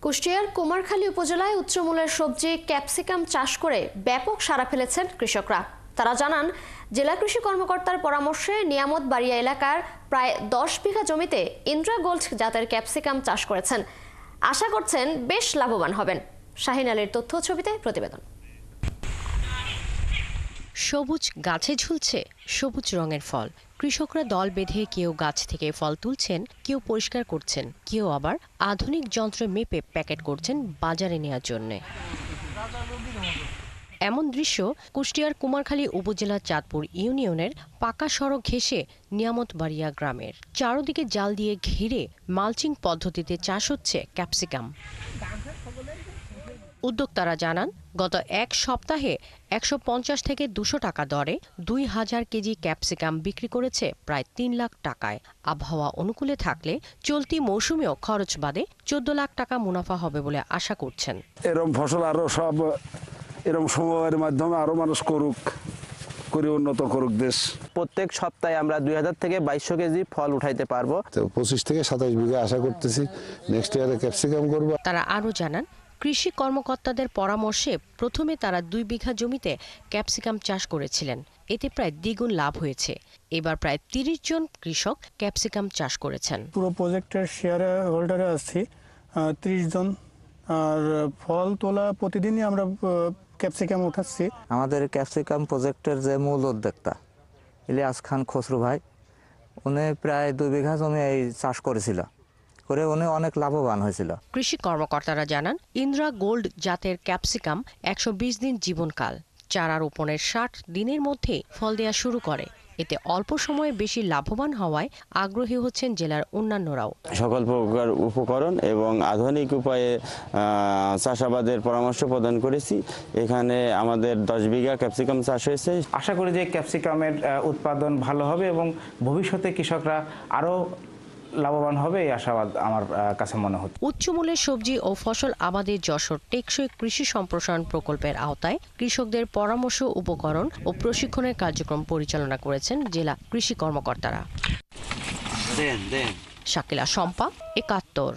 কুষ্টিয়ার কুমারখালী উপজেলায় উচ্চমূল্যের সবজি ক্যাপসিকাম চাষ করে ব্যাপক সাড়া ফেলেছেন কৃষকরা। তারা জানান, জেলা কৃষি কর্মকর্তার পরামর্শে নিয়ামত বাড়িয়া এলাকার প্রায় 10 বিঘা জমিতে ইন্দ্রা গোল্ড জাতের ক্যাপসিকাম চাষ করেছেন। আশা করছেন বেশ লাভবান হবেন। শাহিন আলীর তথ্য ছবিতে প্রতিবেদন। সবুজ গাছে ঝুলছে সবুজ রঙের ফল। কৃষকরা দল বেঁধে কেউ গাছ থেকে ফল তুলছেন, কেউ পরিষ্কার করছেন, কেউ আবার আধুনিক যন্ত্রে মেপে প্যাকেট করছেন বাজারে নেওয়ার জন্য। এমন দৃশ্য কুষ্টিয়ার কুমারখালী উপজেলার চাঁদপুর ইউনিয়নের পাকা সড়ক ঘেঁষে নিয়ামত বাড়িয়া গ্রামের। চারদিকে জাল দিয়ে ঘিরে মালচিং পদ্ধতিতে চাষ হচ্ছে ক্যাপসিকাম। উদ্যোক্তারা জানান, গত এক সপ্তাহে 150 থেকে 200 টাকা দরে 2000 কেজি ক্যাপসিকাম বিক্রি করেছে প্রায় 3 লাখ টাকায়। আবহাওয়া অনুকূলে থাকলে চলতি মৌসুমেও খরচ বাদে 14 লাখ টাকা মুনাফা হবে বলে আশা করছেন। এরকম ফসল আরো সব এরকম সময়ের মাধ্যমে আরো মানুষ করুক, করে উন্নত করুক দেশ। প্রত্যেক সপ্তাহে আমরা 2000 থেকে 2200 কেজি ফল উঠাইতে পারবো। 25 থেকে 27 বিঘা আশা করতেছি নেক্সট ইয়ারে ক্যাপসিকাম করব। তারা আরও জানান, কৃষি কর্মকর্তাদের পরামর্শে প্রথমে তারা 2 বিঘা জমিতে ক্যাপসিকাম চাষ করেছিলেন। এতে প্রায় দ্বিগুণ লাভ হয়েছে। এবার প্রায় 30 জন কৃষক ক্যাপসিকাম চাষ করেছেন। পুরো প্রজেক্টের শেয়ার হোল্ডারে আছি 30 জন। আর ফল তোলা প্রতিদিনই আমরা ক্যাপসিকাম উঠাচ্ছি। আমাদের ক্যাপসিকাম প্রজেক্টের যে মূল উদ্যোক্তা ইলিয়াস খান খসরু ভাই, উনি প্রায় 2 বিঘা জমি এই চাষ করেছিল, করে উনি অনেক লাভবান হয়েছিল। কৃষি কর্মকর্তারা জানান, ইন্দ্রা গোল্ড জাতের ক্যাপসিকাম 120 দিন জীবনকাল। চারা রোপণের 60 দিনের মধ্যে ফল দেয়া শুরু করে। এতে অল্প সময়ে বেশি লাভবান হওয়ায় আগ্রহী হচ্ছেন জেলার অন্যান্যরাও। সকল প্রকার উপকরণ এবং আধুনিক উপায়ে চাষাবাদের পরামর্শ প্রদান করেছি। এখানে আমাদের 10 বিঘা ক্যাপসিকাম চাষ হয়েছে। আশা করি যে ক্যাপসিকামের উৎপাদন ভালো হবে এবং ভবিষ্যতে কৃষকরা আরও লাভবান হবে, এই আশাবাদ আমার কাছে মনে হচ্ছে। উচ্চমূল্যের সবজি ও ফসল আবাদে যশোর টেকসই কৃষি সম্প্রসারণ প্রকল্পের আওতায় কৃষকদের পরামর্শ, উপকরণ ও প্রশিক্ষণের কার্যক্রম পরিচালনা করেছেন জেলা কৃষি কর্মকর্তারা। শাকিলা শম্পা, 71।